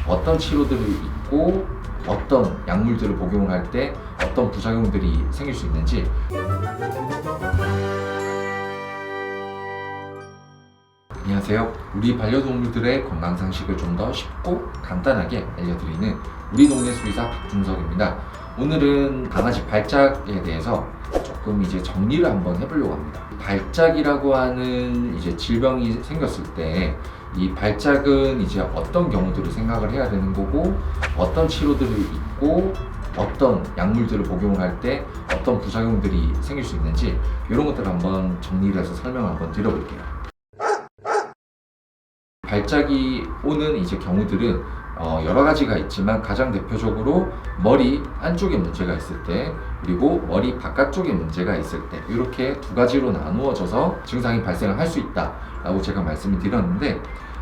어떤 치료들이 있고 어떤 약물들을 복용을 할 때 어떤 부작용들이 생길 수 있는지 안녕하세요. 우리 반려동물들의 건강상식을 좀 더 쉽고 간단하게 알려드리는 우리 동네 수의사 박준석입니다. 오늘은 강아지 발작에 대해서 조금 정리를 한번 해보려고 합니다. 발작이라고 하는 질병이 생겼을 때 이 발작은 어떤 경우들을 생각을 해야 되는 거고 어떤 치료들이 있고 어떤 약물들을 복용을 할 때 어떤 부작용들이 생길 수 있는지 이런 것들을 한번 정리를 해서 설명을 한번 드려볼게요. 발작이 오는 경우들은 여러 가지가 있지만 가장 대표적으로 머리 안쪽에 문제가 있을 때 그리고 머리 바깥쪽에 문제가 있을 때 이렇게 두 가지로 나누어져서 증상이 발생을 할 수 있다라고 제가 말씀을 드렸는데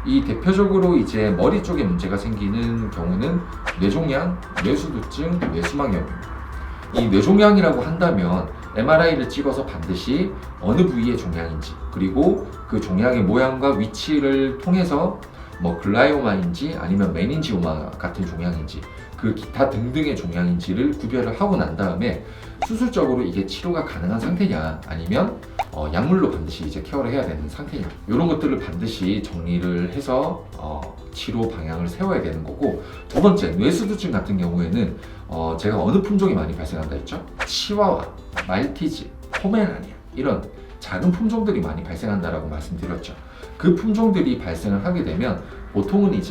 이 대표적으로 머리 쪽에 문제가 생기는 경우는 뇌종양, 뇌수두증, 뇌수막염입니다. 이 뇌종양이라고 한다면 MRI를 찍어서 반드시 어느 부위의 종양인지 그리고 그 종양의 모양과 위치를 통해서 글라이오마인지 아니면 메닌지오마 같은 종양인지 그 기타 등등의 종양인지를 구별을 하고 난 다음에 수술적으로 이게 치료가 가능한 상태냐 아니면 약물로 반드시 케어를 해야 되는 상태냐 이런 것들을 반드시 정리를 해서 치료 방향을 세워야 되는 거고, 두 번째 뇌수두증 같은 경우에는 제가 어느 품종이 많이 발생한다 했죠? 치와와, 말티즈, 포메라니안 이런 작은 품종들이 많이 발생한다라고 말씀드렸죠. 그 품종들이 발생을 하게 되면 보통은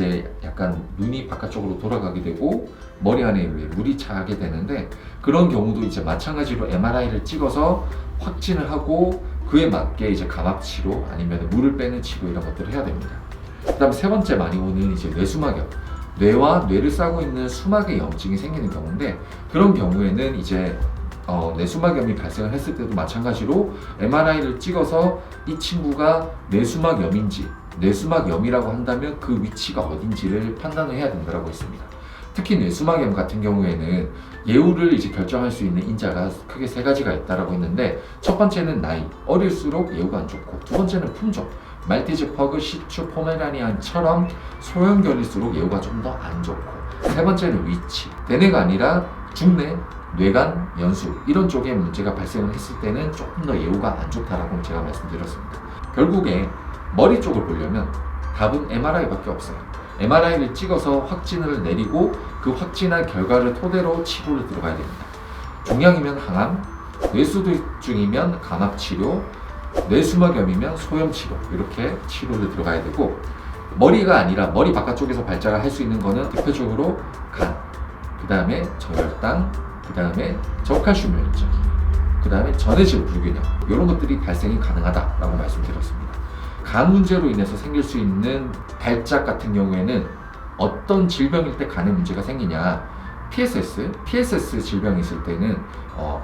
약간 눈이 바깥쪽으로 돌아가게 되고 머리 안에 물이 차게 되는데, 그런 경우도 마찬가지로 MRI를 찍어서 확진을 하고 그에 맞게 감압 치료 아니면 물을 빼는 치료 이런 것들을 해야 됩니다. 그 다음에 세 번째 많이 오는 뇌수막염, 뇌와 뇌를 싸고 있는 수막에 염증이 생기는 경우인데, 그런 경우에는 뇌수막염이 발생을 했을 때도 마찬가지로 MRI를 찍어서 이 친구가 뇌수막염인지 뇌수막염이라고 한다면 그 위치가 어딘지를 판단을 해야 된다고 했습니다. 특히 뇌수막염 같은 경우에는 예후를 결정할 수 있는 인자가 크게 세 가지가 있다고 했는데, 첫 번째는 나이, 어릴수록 예후가 안 좋고, 두 번째는 품종, 말티즈, 퍼그, 시츄, 포메라니안처럼 소형견일수록 예후가 좀 더 안 좋고, 세 번째는 위치, 대뇌가 아니라 중뇌, 뇌간, 연수 이런 쪽에 문제가 발생을 했을 때는 조금 더 예후가 안 좋다라고 제가 말씀드렸습니다. 결국에 머리 쪽을 보려면 답은 MRI밖에 없어요. MRI를 찍어서 확진을 내리고 그 확진한 결과를 토대로 치료를 들어가야 됩니다. 종양이면 항암, 뇌수두증이면 감압치료, 뇌수막염이면 소염치료 이렇게 치료를 들어가야 되고, 머리가 아니라 머리 바깥쪽에서 발작을 할 수 있는 거는 대표적으로 간, 그 다음에 저혈당, 그 다음에 저칼슘 혈증, 그 다음에 전해질 불균형 이런 것들이 발생이 가능하다라고 말씀드렸습니다. 간 문제로 인해서 생길 수 있는 발작 같은 경우에는 어떤 질병일 때 간에 문제가 생기냐, PSS 질병이 있을 때는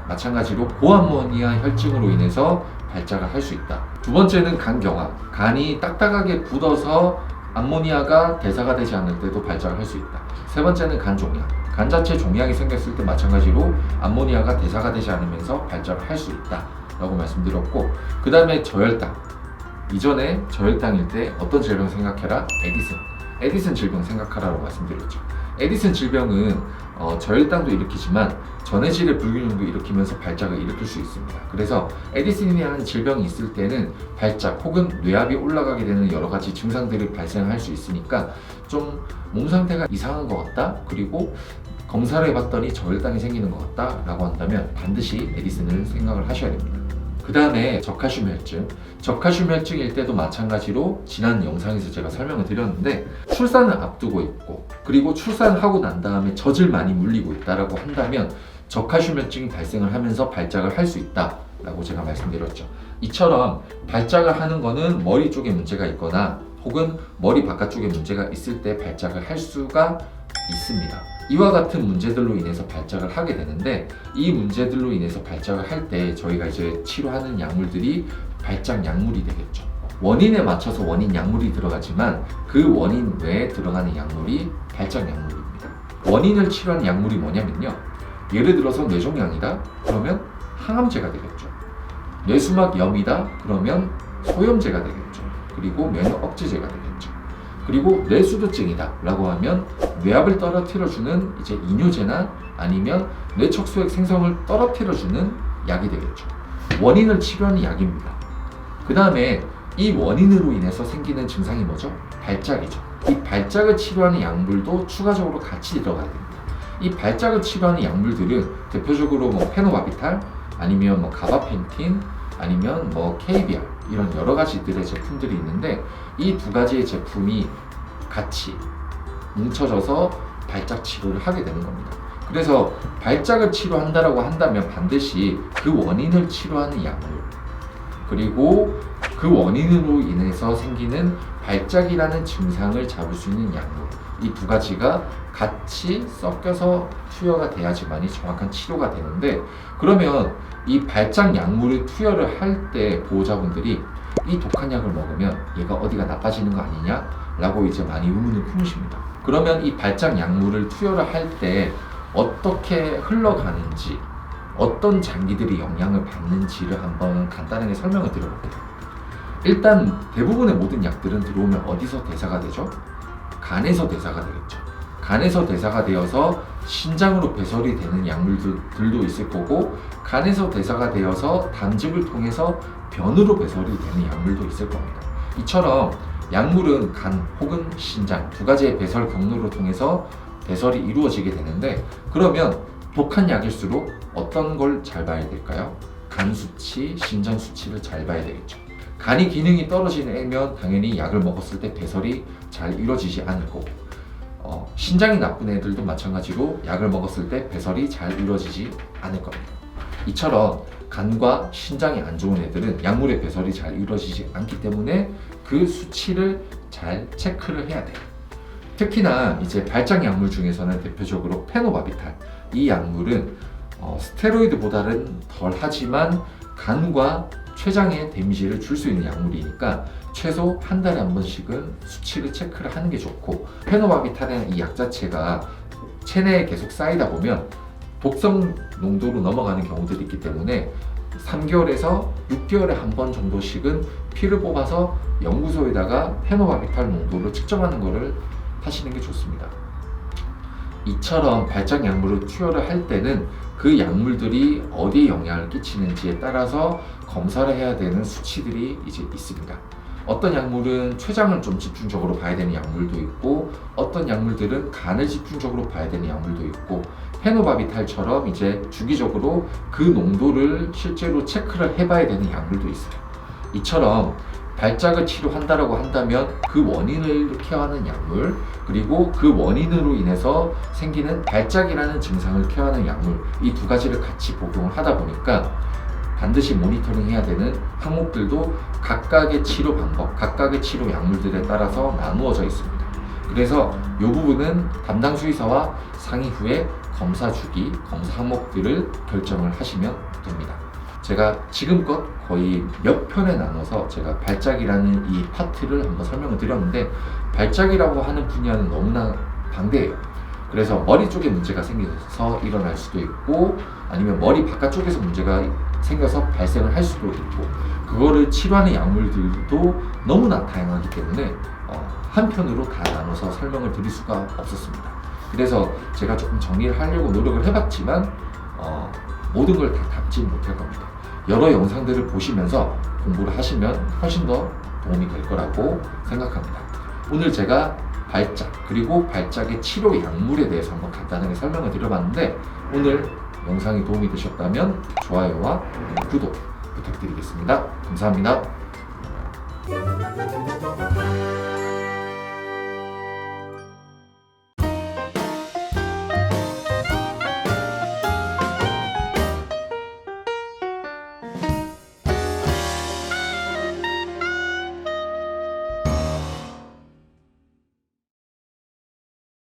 마찬가지로 고암모니아 혈증으로 인해서 발작을 할 수 있다. 두 번째는 간경화, 간이 딱딱하게 굳어서 암모니아가 대사가 되지 않을 때도 발작을 할 수 있다. 세 번째는 간종양, 간 자체 종양이 생겼을 때 마찬가지로 암모니아가 대사가 되지 않으면서 발작을 할 수 있다 라고 말씀드렸고, 그 다음에 저혈당, 이전에 저혈당일 때 어떤 질병 생각해라? 에디슨 질병 생각하라고 말씀드렸죠. 에디슨 질병은 저혈당도 일으키지만 전해질의 불균형도 일으키면서 발작을 일으킬 수 있습니다. 그래서 에디슨이라는 질병이 있을 때는 발작 혹은 뇌압이 올라가게 되는 여러 가지 증상들이 발생할 수 있으니까 좀 몸 상태가 이상한 것 같다, 그리고 검사를 해봤더니 저혈당이 생기는 것 같다 라고 한다면 반드시 에디슨을 생각을 하셔야 됩니다. 그 다음에 저칼슘 혈증일 때도 마찬가지로 지난 영상에서 제가 설명을 드렸는데, 출산을 앞두고 있고 그리고 출산하고 난 다음에 젖을 많이 물리고 있다라고 한다면 저칼슘 혈증이 발생을 하면서 발작을 할 수 있다라고 제가 말씀드렸죠. 이처럼 발작을 하는 거는 머리 쪽에 문제가 있거나 혹은 머리 바깥쪽에 문제가 있을 때 발작을 할 수가 있습니다. 이와 같은 문제들로 인해서 발작을 하게 되는데, 이 문제들로 인해서 발작을 할 때 저희가 치료하는 약물들이 발작 약물이 되겠죠. 원인에 맞춰서 원인 약물이 들어가지만 그 원인 외에 들어가는 약물이 발작 약물입니다. 원인을 치료하는 약물이 뭐냐면요, 예를 들어서 뇌종양이다 그러면 항암제가 되겠죠. 뇌수막염이다 그러면 소염제가 되겠죠. 그리고 면역 억제제가 되겠죠. 그리고 뇌수두증이다 라고 하면 뇌압을 떨어뜨려주는 이제 이뇨제나 아니면 뇌척수액 생성을 떨어뜨려주는 약이 되겠죠. 원인을 치료하는 약입니다. 그 다음에 이 원인으로 인해서 생기는 증상이 뭐죠? 발작이죠. 이 발작을 치료하는 약물도 추가적으로 같이 들어가야 됩니다. 이 발작을 치료하는 약물들은 대표적으로 뭐 페노바비탈, 아니면 뭐 가바펜틴, 아니면 뭐 KBR 이런 여러 가지들의 제품들이 있는데 이 두 가지의 제품이 같이 뭉쳐져서 발작 치료를 하게 되는 겁니다. 그래서 발작을 치료한다라고 한다면 반드시 그 원인을 치료하는 약물, 그리고 그 원인으로 인해서 생기는 발작이라는 증상을 잡을 수 있는 약물, 이 두 가지가 같이 섞여서 투여가 돼야지만이 정확한 치료가 되는데, 그러면 이 발작 약물을 투여를 할 때 보호자분들이 이 독한 약을 먹으면 얘가 어디가 나빠지는 거 아니냐? 라고 이제 많이 의문을 품으십니다. 그러면 이 발작 약물을 투여를 할 때 어떻게 흘러가는지, 어떤 장기들이 영향을 받는지를 한번 간단하게 설명을 드려볼게요. 일단 대부분의 모든 약들은 들어오면 어디서 대사가 되죠? 간에서 대사가 되겠죠. 간에서 대사가 되어서 신장으로 배설이 되는 약물들도 있을 거고, 간에서 대사가 되어서 담즙을 통해서 변으로 배설이 되는 약물도 있을 겁니다. 이처럼 약물은 간 혹은 신장 두 가지의 배설 경로를 통해서 배설이 이루어지게 되는데, 그러면 독한 약일수록 어떤 걸 잘 봐야 될까요? 간 수치, 신장 수치를 잘 봐야 되겠죠. 간이 기능이 떨어지는 애면 당연히 약을 먹었을 때 배설이 잘 이루어지지 않을 거고, 신장이 나쁜 애들도 마찬가지로 약을 먹었을 때 배설이 잘 이루어지지 않을 겁니다. 이처럼 간과 신장이 안 좋은 애들은 약물의 배설이 잘 이루어지지 않기 때문에 그 수치를 잘 체크를 해야 돼요. 특히나 이제 발작 약물 중에서는 대표적으로 페노바비탈, 이 약물은 스테로이드보다는 덜 하지만 간과 췌장에 데미지를 줄 수 있는 약물이니까 최소 한 달에 한 번씩은 수치를 체크를 하는 게 좋고, 페노바비탈이라는 이 약 자체가 체내에 계속 쌓이다 보면 독성 농도로 넘어가는 경우들이 있기 때문에 3개월에서 6개월에 한 번 정도씩은 피를 뽑아서 연구소에다가 페노바비탈 농도를 측정하는 것을 하시는 게 좋습니다. 이처럼 발작 약물을 투여를 할 때는 그 약물들이 어디에 영향을 끼치는지에 따라서 검사를 해야 되는 수치들이 이제 있습니다. 어떤 약물은 췌장을 좀 집중적으로 봐야 되는 약물도 있고, 어떤 약물들은 간을 집중적으로 봐야 되는 약물도 있고, 페노바비탈처럼 이제 주기적으로 그 농도를 실제로 체크를 해봐야 되는 약물도 있어요. 이처럼 발작을 치료한다라고 한다면 그 원인을 케어하는 약물, 그리고 그 원인으로 인해서 생기는 발작이라는 증상을 케어하는 약물, 이 두 가지를 같이 복용을 하다 보니까 반드시 모니터링 해야 되는 항목들도 각각의 치료 방법, 각각의 치료 약물들에 따라서 나누어져 있습니다. 그래서 이 부분은 담당 수의사와 상의 후에 검사 주기, 검사 항목들을 결정을 하시면 됩니다. 제가 지금껏 거의 몇 편에 나눠서 제가 발작이라는 이 파트를 한번 설명을 드렸는데, 발작이라고 하는 분야는 너무나 방대해요. 그래서 머리 쪽에 문제가 생겨서 일어날 수도 있고, 아니면 머리 바깥쪽에서 문제가 생겨서 발생을 할 수도 있고, 그거를 치료하는 약물들도 너무나 다양하기 때문에 한편으로 다 나눠서 설명을 드릴 수가 없었습니다. 그래서 제가 조금 정리를 하려고 노력을 해봤지만 모든 걸 다 담지 못할 겁니다. 여러 영상들을 보시면서 공부를 하시면 훨씬 더 도움이 될 거라고 생각합니다. 오늘 제가 발작, 그리고 발작의 치료 약물에 대해서 한번 간단하게 설명을 드려봤는데, 오늘 영상이 도움이 되셨다면 좋아요와 구독 부탁드리겠습니다. 감사합니다.